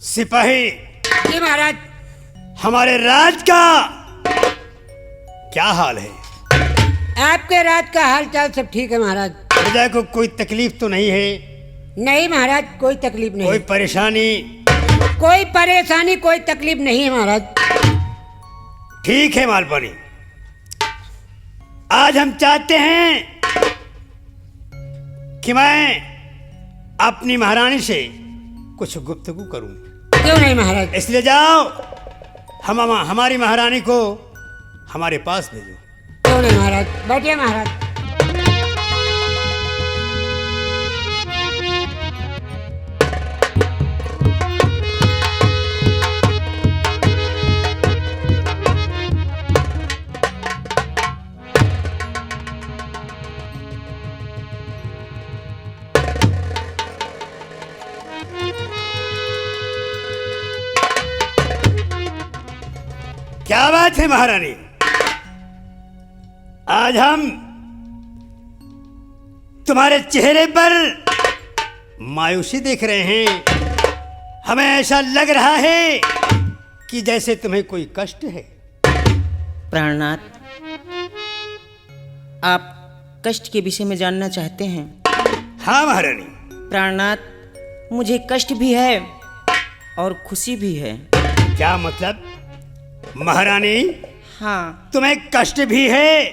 सिपाही जी महाराज। हमारे राज का क्या हाल है? आपके राज का हाल चाल सब ठीक है महाराज। प्रजा को कोई तकलीफ तो नहीं है? नहीं महाराज, कोई तकलीफ नहीं। कोई परेशानी? कोई परेशानी, कोई तकलीफ नहीं है महाराज। ठीक है मालपानी, आज हम चाहते हैं कि मैं अपनी महारानी से कुछ गुफ्तगू करूं। क्यों नहीं महाराज? इसलिए जाओ, हमारी महारानी को हमारे पास भेजो। क्यों नहीं महाराज, बैठिए महाराज। क्या बात है महारानी, आज हम तुम्हारे चेहरे पर मायूसी देख रहे हैं। हमें ऐसा लग रहा है कि जैसे तुम्हें कोई कष्ट है। प्राणनाथ, आप कष्ट के विषय में जानना चाहते हैं? हाँ महारानी। प्राणनाथ, मुझे कष्ट भी है और खुशी भी है। क्या मतलब महारानी? हाँ, तुम्हें कष्ट भी है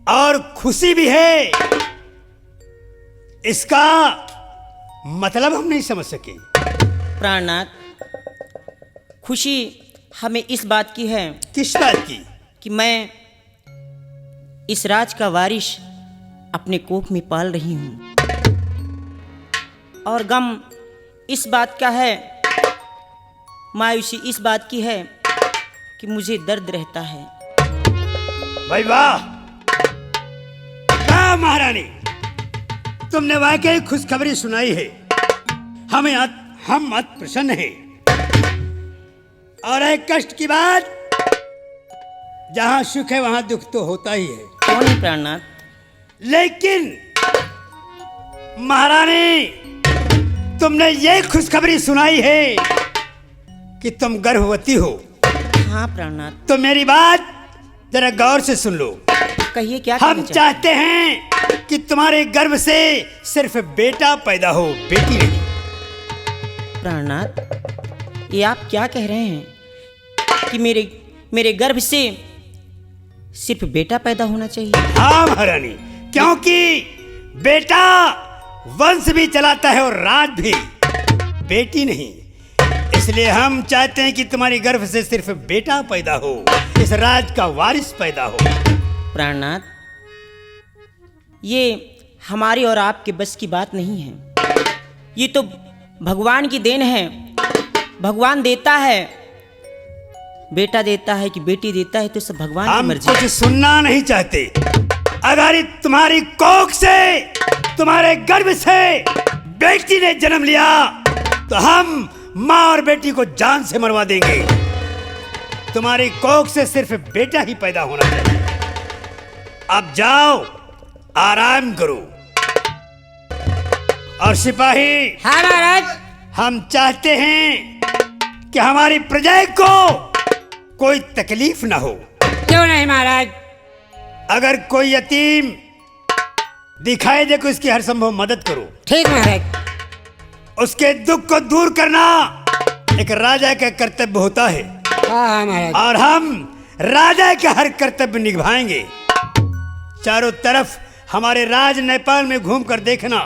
और खुशी भी है, इसका मतलब हम नहीं समझ सके। प्राणनाथ, खुशी हमें इस बात की है। किस बात की? कि मैं इस राज का वारिस अपने कोख में पाल रही हूँ, और गम इस बात का है, मायूसी इस बात की है कि मुझे दर्द रहता है। भाई वाह, वाह महारानी, तुमने वाकई खुशखबरी सुनाई है। हम अत प्रसन्न हैं। और है कष्ट की बात, जहां सुख है वहां दुख तो होता ही है। क्यों नहीं प्राणनाथ? लेकिन महारानी, तुमने ये खुशखबरी सुनाई है कि तुम गर्भवती हो। हाँ प्राणनाथ। तो मेरी बात जरा गौर से सुन लो। कहिए, क्या हम कहना चाहते? चाहते हैं कि तुम्हारे गर्भ से सिर्फ बेटा पैदा हो, बेटी नहीं। प्राणनाथ, ये आप क्या कह रहे हैं कि मेरे गर्भ से सिर्फ बेटा पैदा होना चाहिए? हाँ महारानी, क्योंकि बेटा वंश भी चलाता है और राज भी, बेटी नहीं। इसलिए हम चाहते हैं कि तुम्हारी गर्भ से सिर्फ बेटा पैदा हो, इस राज का वारिस पैदा हो। प्राणनाथ, ये हमारी और आपके बस की बात नहीं है। ये तो भगवान की देन है। भगवान देता है, बेटा देता है कि बेटी देता है, तो सब भगवान की हम मर्जी। कुछ सुनना नहीं चाहते। अगर तुम्हारी कोख से, तुम्हारे गर्भ से बेटी ने जन्म लिया तो हम माँ और बेटी को जान से मरवा देंगे। तुम्हारी कोख से सिर्फ बेटा ही पैदा होना चाहिए। अब जाओ, आराम करो। और सिपाही, हाँ महाराज। हम चाहते हैं कि हमारी प्रजा को कोई तकलीफ ना हो। क्यों नहीं महाराज? अगर कोई यतीम दिखाई दे तो उसकी हर संभव मदद करो। ठीक महाराज। उसके दुख को दूर करना एक राजा का कर्तव्य होता है। हाँ हाँ महाराज। और हम राजा का हर कर्तव्य निभाएंगे। चारों तरफ हमारे राज नेपाल में घूमकर देखना,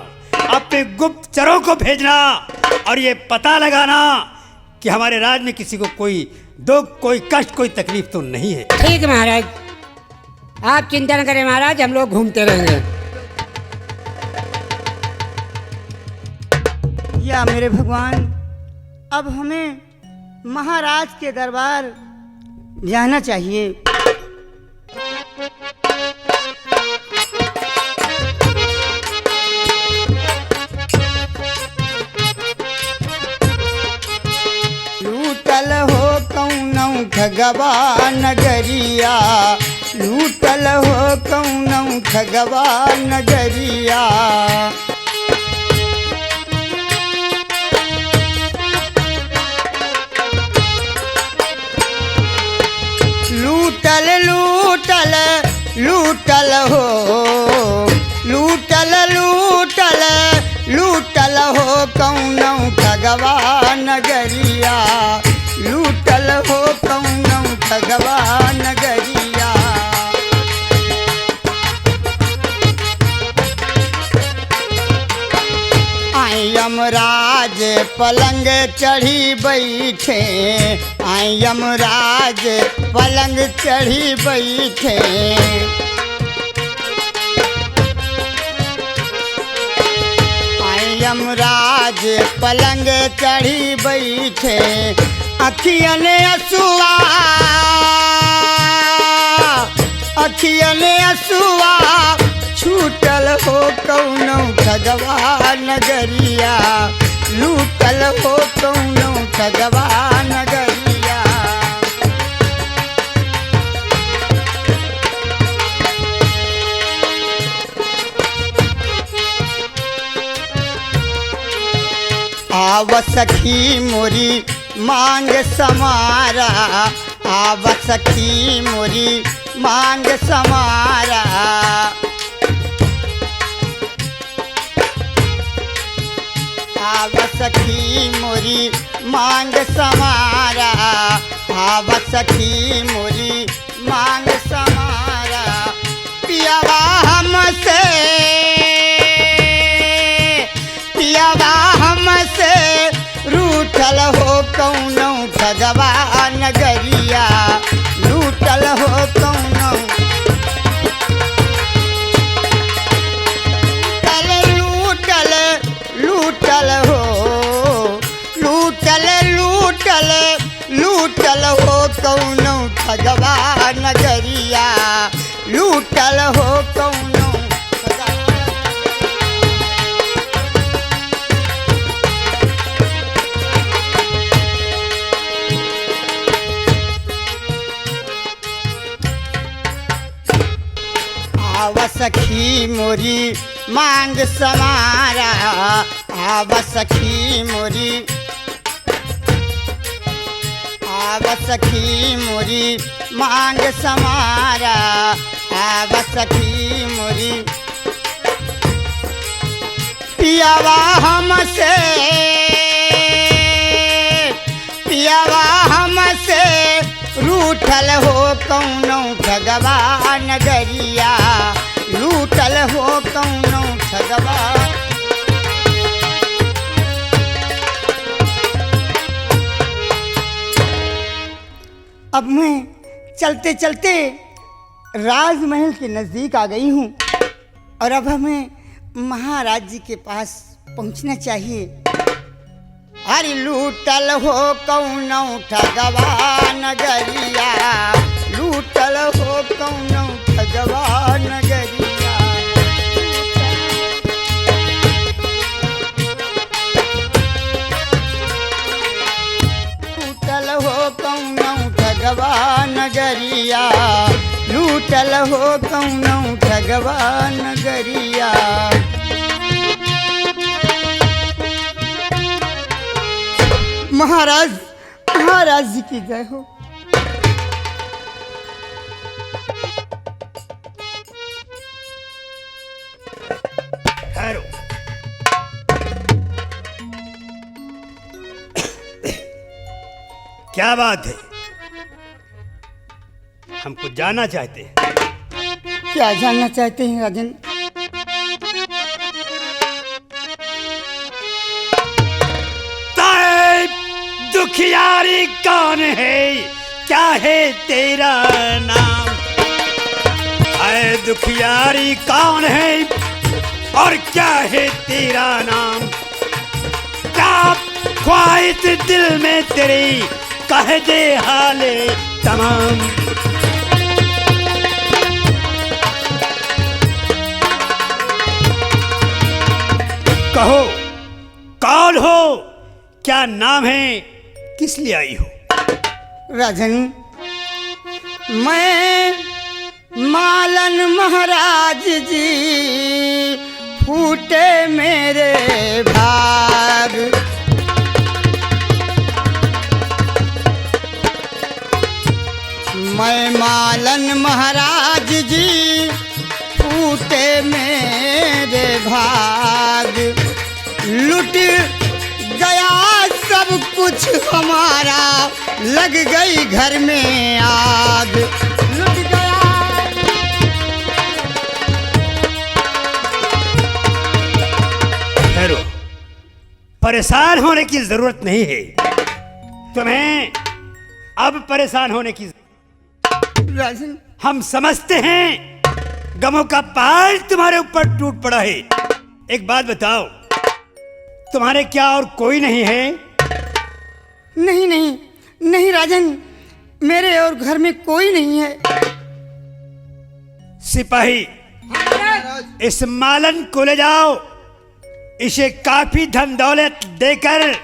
अपने गुप्तचरों को भेजना और ये पता लगाना कि हमारे राज में किसी को कोई दुख, कोई कष्ट, कोई तकलीफ तो नहीं है। ठीक है महाराज, आप चिंता न करें महाराज, हम लोग घूमते रहेंगे। या मेरे भगवान, अब हमें महाराज के दरबार जाना चाहिए। लूटल हो कौनौ ठगवा नगरिया, लूटल हो कौनौ ठगवा नगरिया। लूटल हो लूटल लूटल लूटल हो कौनौ ठगवा नगरिया लूटल हो कौनौ ठगवा नगरिया आई यमराज पलंग चढ़ी बैठे आई यमराज पलंग चढ़ी बैठे आई यमराज पलंग चढ़ी बैठे अखियन असुआ अखियन असुआ छूटल हो कौनौ ठगवा नगरिया लूटल हो कौनौ ठगवा नगरिया आव सखी मोरी मांग समारा आव सखी मोरी मांग समारा आव सखी मोरी मांग समारा आव सखी मोरी मांग समारा पियावा हमसे रूठल हो कौनौ ठगवा नगरिया लूटल हो कौनौ लूटल लूटल हो लूटल लूटल लूटल हो कौनौ ठगवा नगरिया लूटल हो कौनौ आव सखी मोरी मांग समारा आव सखी मोरी आव सखी मोरी मांग समारा आव सखी मोरी पियावा हमसे पियावा हमसे रूठल हो कौनौ ठगवा नगरिया लूटल हो कौनौ ठगवा अब मैं चलते चलते राजमहल के नज़दीक आ गई हूँ और अब हमें महाराज जी के पास पहुँचना चाहिए। अरे लूटल हो कौनौ ठगवा नगरिया लूटल हो कौनौ ठगवा नगरिया लूटल हो कौनौ ठगवा नगरिया लूटल हो कौनौ ठगवा नगरिया महाराज महाराज जी की जय हो। ठहरो। क्या बात है? हम कुछ जानना चाहते हैं। क्या जानना चाहते हैं राजन? दुखियारी कौन है? क्या है तेरा नाम? अरे दुखियारी कौन है और क्या है तेरा नाम? क्या ख्वाहिश दिल में तेरी कह दे हाले तमाम। कहो कौन हो, क्या नाम है, किस लिए आई हो? राजन मैं मालन महाराज जी फूटे मेरे भाग। मैं मालन महाराज जी लग गई घर में आग, लुट गया। ठहरो, परेशान होने की जरूरत नहीं है। तुम्हें अब परेशान होने की राजन, हम समझते हैं गमों का पहाड़ तुम्हारे ऊपर टूट पड़ा है। एक बात बताओ, तुम्हारे क्या और कोई नहीं है? नहीं नहीं नहीं राजन, मेरे और घर में कोई नहीं है। सिपाही, इस मालन को ले जाओ, इसे काफी धन दौलत देकर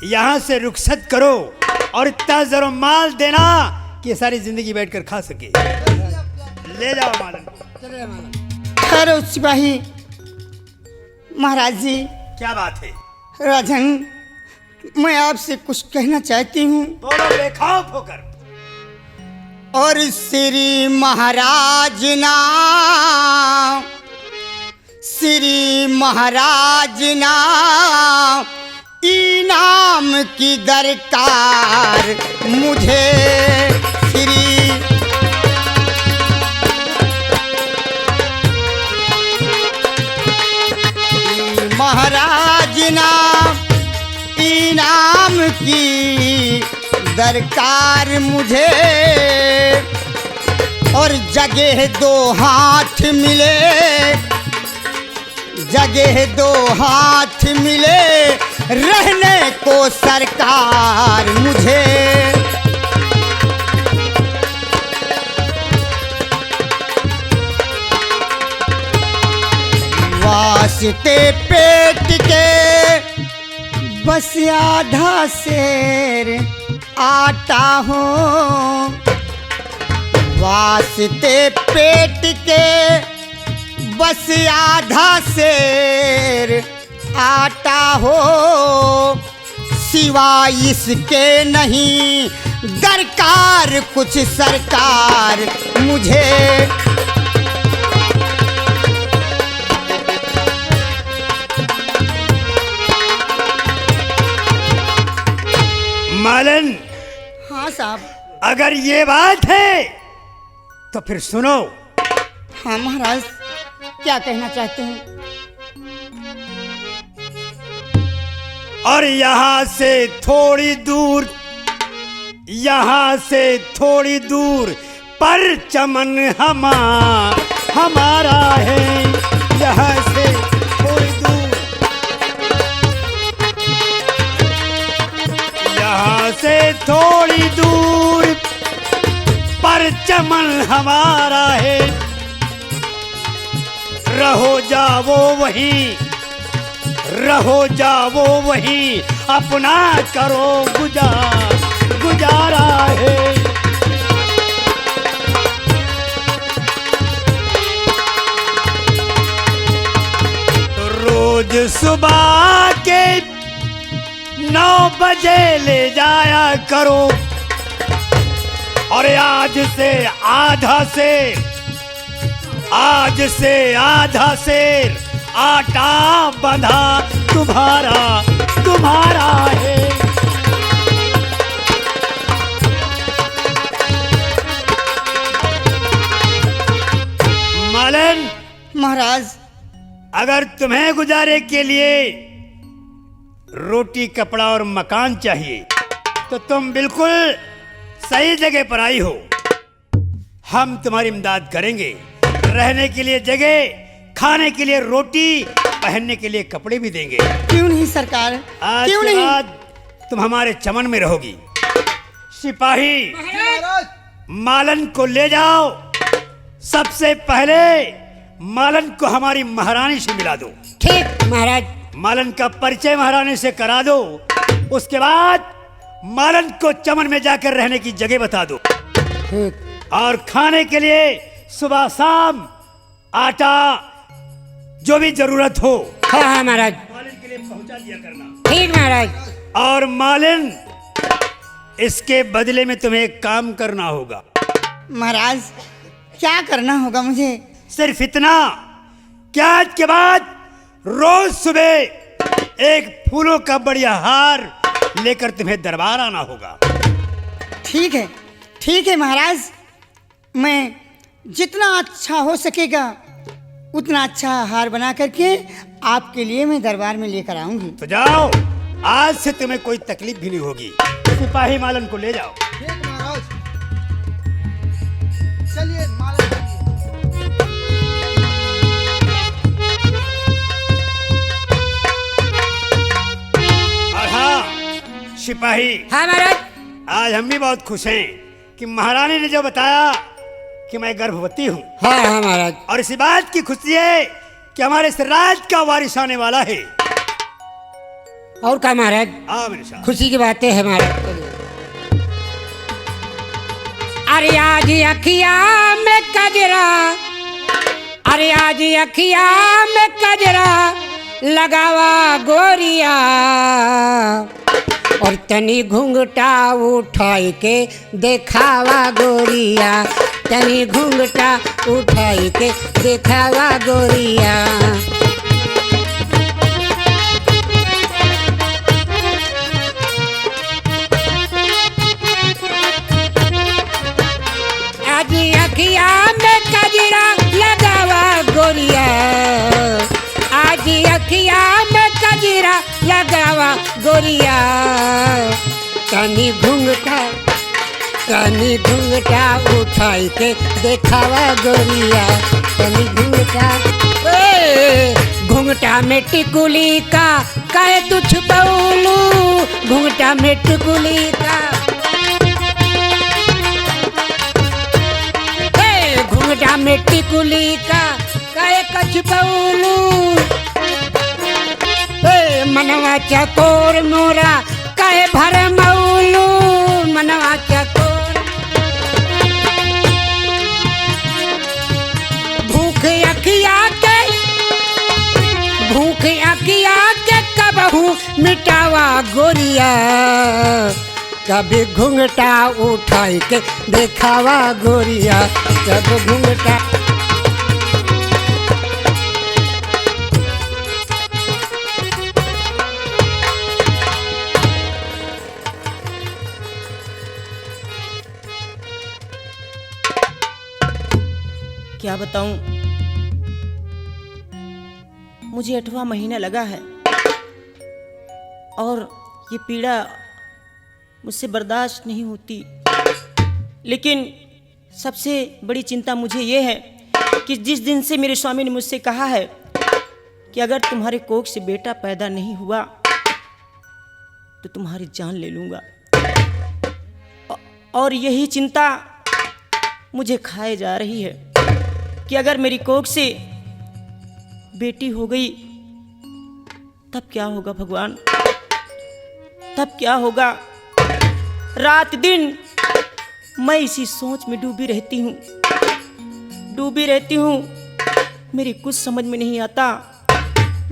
यहाँ से रुखसत करो और इतना जरो माल देना कि सारी जिंदगी बैठकर खा सके। ले जाओ मालन को। खैर सिपाही महाराज जी, क्या बात है? राजन, मैं आपसे कुछ कहना चाहती हूँ। बोलो बेखौफ होकर। और श्री महाराज ना, श्री महाराज ना, इनाम की दरकार मुझे। श्री महाराज ना, इनाम की दरकार मुझे। और जगह दो हाथ मिले, जगह दो हाथ मिले, रहने को सरकार मुझे। वास्ते पेट के बस आधा सेर आटा हो, वास्ते पेट के बस आधा सेर आटा हो। सिवाय इसके नहीं दरकार कुछ सरकार मुझे। मालन, हाँ साहब। अगर ये बात है तो फिर सुनो। हाँ महाराज, क्या कहना चाहते हैं? और यहाँ से थोड़ी दूर, यहाँ से थोड़ी दूर पर चमन हमारा है। यहाँ से थोड़ी दूर, यहाँ से थोड़ी दूर पर चमन हमारा है। रहो जाओ वहीं, रहो जाओ वहीं, अपना करो गुजारा है। रोज सुबह के 9 बजे ले जाया करो और आज से आधा सेर, आज से आधा सेर आटा बंधा तुम्हारा है। मालन, महाराज, अगर तुम्हें गुजारे के लिए रोटी, कपड़ा और मकान चाहिए तो तुम बिल्कुल सही जगह पर आई हो। हम तुम्हारी इमदाद करेंगे। रहने के लिए जगह, खाने के लिए रोटी, पहनने के लिए कपड़े भी देंगे। क्यों नहीं सरकार, आज क्यों के नहीं? बाद तुम हमारे चमन में रहोगी। सिपाही, मालन को ले जाओ। सबसे पहले मालन को हमारी महारानी से मिला दो। ठीक महाराज। मालन का परिचय महारानी से करा दो। उसके बाद मालन को चमन में जाकर रहने की जगह बता दो। ठीक। और खाने के लिए सुबह शाम आटा, जो भी जरूरत हो हाँ हाँ महाराज। मालिन के लिए पहुंचा दिया करना। ठीक महाराज। और मालिन, इसके बदले में तुम्हें एक काम करना होगा। महाराज, क्या करना होगा मुझे? सिर्फ इतना कि आज के बाद रोज सुबह एक फूलों का बढ़िया हार लेकर तुम्हें दरबार आना होगा। ठीक है महाराज, मैं जितना अच्छा हो सकेगा उतना अच्छा हार बना करके आपके लिए मैं दरबार में लेकर आऊंगी। तो जाओ, आज से तुम्हें कोई तकलीफ भी नहीं होगी। सिपाही मालन को ले जाओ। ठीक महाराज, चलिए माला चलिए। और हाँ सिपाही, हाँ महाराज। आज हम भी बहुत खुश हैं कि महारानी ने जो बताया कि मैं गर्भवती हूँ, हाँ हाँ महाराज। और इसी बात की खुशी है कि हमारे इस राज का वारिस आने वाला है। और क्या महाराज, हाँ मेरे साथ खुशी की बातें है महाराज। अरे आज अखिया में कजरा, अरे आज अखिया में कजरा लगावा गोरिया, और तनी घूंघटा उठाई के देखावा गोरिया, तनी घूंघटा उठाई के देखावा गोरिया। आज अखिया में कजरा लगावा गोरिया, आज अखिया में कजरा लगावा गोरिया, तनी घूंघटा उठाई के देखावा गोरिया, तनी घूंघटा में टिकुली का काहे तू छुपौलू, घूंघटा में टिकुली का, घूंघटा में टिकुली का काहे कछ पौलू, मनवा चकोर मोरा काहे भर मौलू, मनवा चकोर। भूख अखिया के कबहू मिटावा गोरिया, कभी घूंघटा उठाई के देखावा गोरिया, कब घूंघटा। क्या बताऊं, मुझे 8वां महीना लगा है और ये पीड़ा मुझसे बर्दाश्त नहीं होती। लेकिन सबसे बड़ी चिंता मुझे ये है कि जिस दिन से मेरे स्वामी ने मुझसे कहा है कि अगर तुम्हारे कोख से बेटा पैदा नहीं हुआ तो तुम्हारी जान ले लूँगा, और यही चिंता मुझे खाए जा रही है कि अगर मेरी कोख से बेटी हो गई तब क्या होगा भगवान, तब क्या होगा। रात दिन मैं इसी सोच में डूबी रहती हूँ, मेरी कुछ समझ में नहीं आता,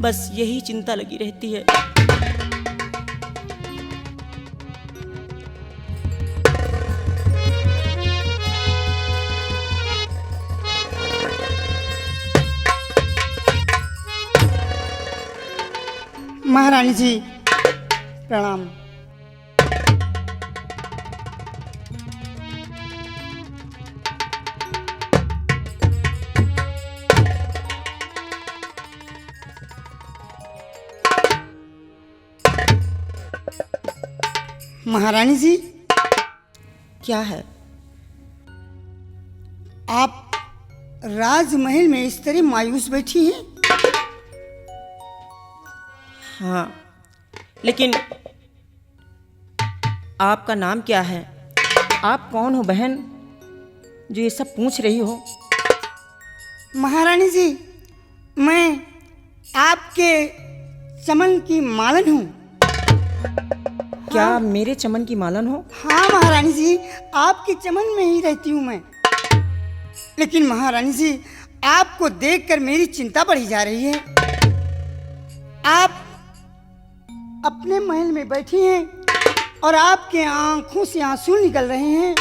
बस यही चिंता लगी रहती है। महारानी जी प्रणाम। महारानी जी, क्या है? आप राजमहल में इस तरह मायूस बैठी हैं? हाँ, लेकिन आपका नाम क्या है? आप कौन हो बहन जो ये सब पूछ रही हो? महारानी जी, मैं आपके चमन की मालन हूँ। क्या मेरे चमन की मालन हो? हाँ महारानी जी, आपके चमन में ही रहती हूँ मैं। लेकिन महारानी जी, आपको देखकर मेरी चिंता बढ़ी जा रही है। आप अपने महल में बैठी हैं और आपके आंखों से आंसू निकल रहे हैं।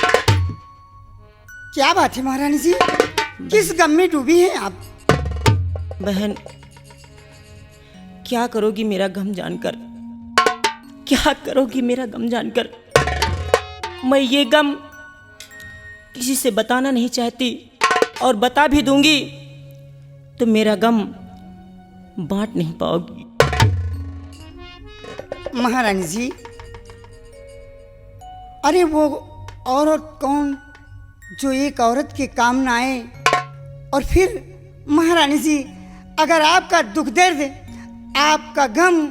क्या बात है महारानी जी, किस गम में डूबी हैं आप? बहन, क्या करोगी मेरा गम जानकर? क्या करोगी मेरा गम जानकर? मैं ये गम किसी से बताना नहीं चाहती, और बता भी दूंगी तो मेरा गम बांट नहीं पाओगी। महारानी जी, अरे वो औरत कौन जो एक औरत के काम ना आए? और फिर महारानी जी, अगर आपका दुख दर्द, आपका गम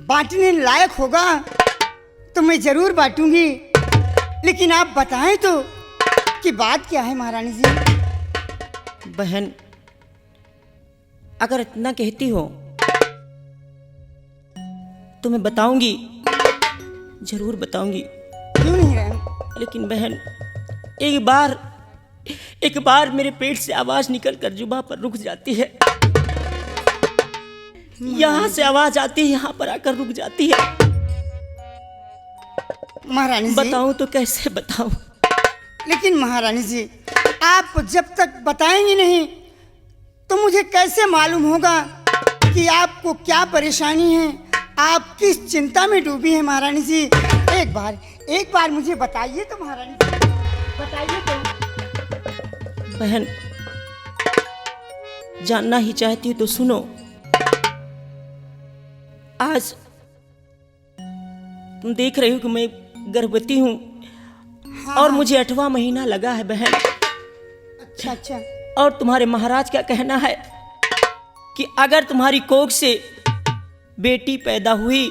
बांटने लायक होगा तो मैं जरूर बांटूंगी, लेकिन आप बताएं तो कि बात क्या है महारानी जी? बहन, अगर इतना कहती हो तो मैं बताऊंगी, जरूर बताऊंगी। क्यों नहीं रहे? लेकिन बहन, एक बार मेरे पेट से आवाज निकल कर जुबान पर रुक जाती है। यहाँ से आवाज आती है, यहाँ पर आकर रुक जाती है। महारानी जी, बताऊं तो कैसे बताऊं? लेकिन महारानी जी, आप जब तक बताएंगी नहीं तो मुझे कैसे मालूम होगा कि आपको क्या परेशानी है, आप किस चिंता में डूबी हैं महारानी जी? एक बार मुझे बताइए तो महारानी जी, बताइए तो। बहन, जानना ही चाहती हो तो सुनो। आज तुम देख रही हो कि मैं गर्भवती हूँ, और मुझे 8वां महीना लगा है बहन। अच्छा अच्छा। और तुम्हारे महाराज का कहना है कि अगर तुम्हारी कोख से बेटी पैदा हुई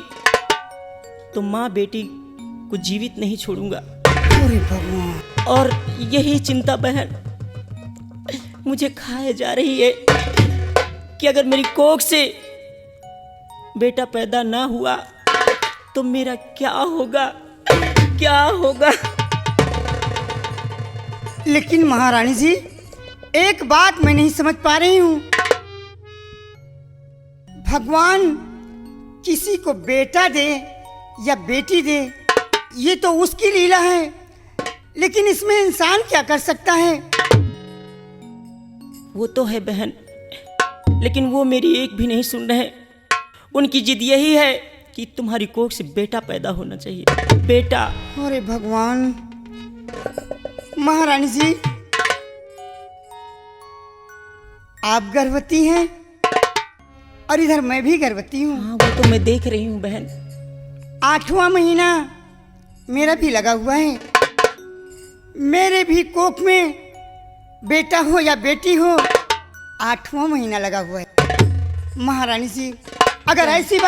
तो माँ बेटी को जीवित नहीं छोड़ूंगा। अरे भगवान। और यही चिंता बहन मुझे खाए जा रही है कि अगर मेरी कोख से बेटा पैदा ना हुआ तो मेरा क्या होगा, क्या होगा? लेकिन महारानी जी, एक बात मैं नहीं समझ पा रही हूँ। भगवान किसी को बेटा दे या बेटी दे, ये तो उसकी लीला है, लेकिन इसमें इंसान क्या कर सकता है? वो तो है बहन, लेकिन वो मेरी एक भी नहीं सुन रहे। उनकी जिद यही है कि तुम्हारी कोख से बेटा पैदा होना चाहिए, बेटा। अरे भगवान। महारानी जी, आप गर्भवती हैं और इधर मैं भी गर्भवती हूँ। हाँ, वो तो मैं देख रही हूँ बहन। 8वां महीना मेरा भी लगा हुआ है। मेरे भी कोख में बेटा हो या बेटी हो, 8वां महीना लगा हुआ है। महारानी जी, अगर ऐसी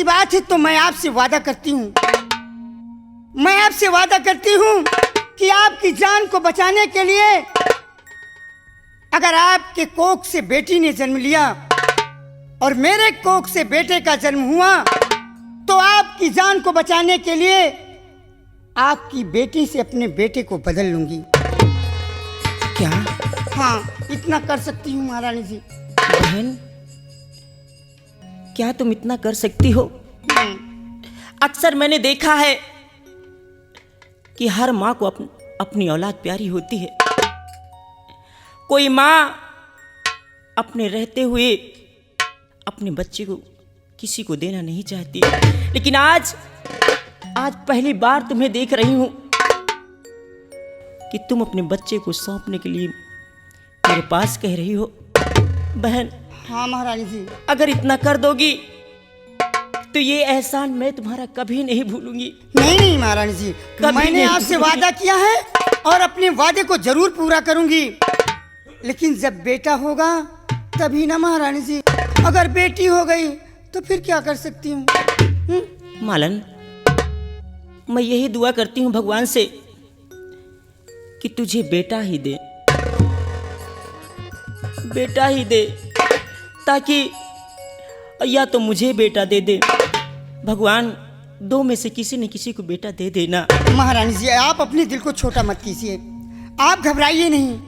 बात है तो मैं आपसे वादा करती हूँ, कि आपकी जान को बचाने के लिए अगर आपके कोख से बेटी ने जन्म लिया और मेरे कोख से बेटे का जन्म हुआ तो आपकी जान को बचाने के लिए आपकी बेटी से अपने बेटे को बदल लूंगी। क्या? हाँ, इतना कर सकती हूँ महारानी जी। बहन, क्या तुम इतना कर सकती हो? अक्सर मैंने देखा है कि हर माँ को अपनी औलाद प्यारी होती है। कोई माँ अपने रहते हुए अपने बच्चे को किसी को देना नहीं चाहती, लेकिन आज पहली बार तुम्हें देख रही हूं कि तुम अपने बच्चे को सौंपने के लिए मेरे पास कह रही हो। बहन, हाँ महारानी जी। अगर इतना कर दोगी तो ये एहसान मैं तुम्हारा कभी नहीं भूलूंगी। नहीं महारानी जी, मैंने आपसे वादा किया है और अपने वादे को जरूर पूरा करूंगी, लेकिन जब बेटा होगा तभी ना महारानी जी। अगर बेटी हो गई तो फिर क्या कर सकती हूँ? मालन, मैं यही दुआ करती हूँ भगवान से कि तुझे बेटा ही दे, बेटा ही दे, ताकि या तो मुझे बेटा दे दे, भगवान दो में से किसी न किसी को बेटा दे देना। महारानी जी, आप अपने दिल को छोटा मत कीजिए, आप घबराइए नहीं।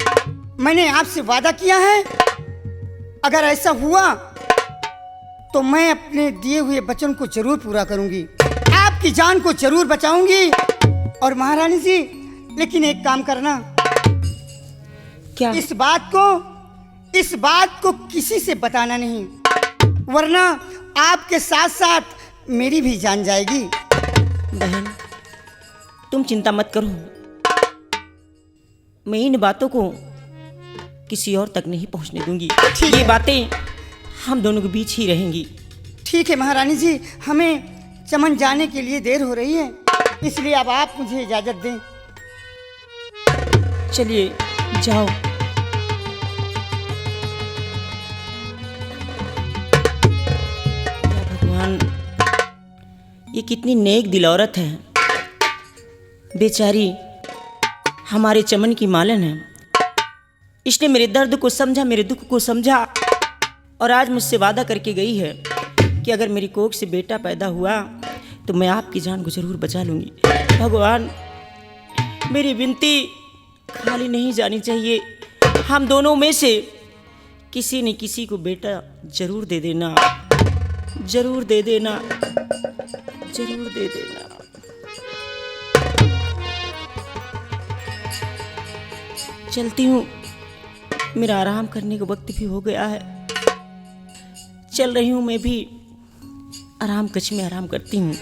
मैंने आपसे वादा किया है, अगर ऐसा हुआ तो मैं अपने दिए हुए वचन को जरूर पूरा करूंगी, आपकी जान को जरूर बचाऊंगी। और महारानी जी, लेकिन एक काम करना, क्या? इस बात को किसी से बताना नहीं, वरना आपके साथ साथ मेरी भी जान जाएगी। बहन, तुम चिंता मत करो, मैं इन बातों को किसी और तक नहीं पहुंचने दूंगी। ठीक ये है। बातें हम दोनों के बीच ही रहेंगी। ठीक है महारानी जी, हमें चमन जाने के लिए देर हो रही है, इसलिए अब आप मुझे इजाजत दें। चलिए जाओ। या भगवान, ये कितनी नेक दिल औरत है, बेचारी हमारे चमन की मालन है। इसने मेरे दर्द को समझा, मेरे दुख को समझा और आज मुझसे वादा करके गई है कि अगर मेरी कोख से बेटा पैदा हुआ तो मैं आपकी जान को जरूर बचा लूंगी। भगवान, मेरी विनती खाली नहीं जानी चाहिए। हम दोनों में से किसी न किसी को बेटा जरूर दे देना, जरूर दे देना, जरूर दे देना। चलती हूँ, मेरा आराम करने का वक्त भी हो गया है। चल रही हूँ, मैं भी आराम कक्ष में आराम करती हूँ।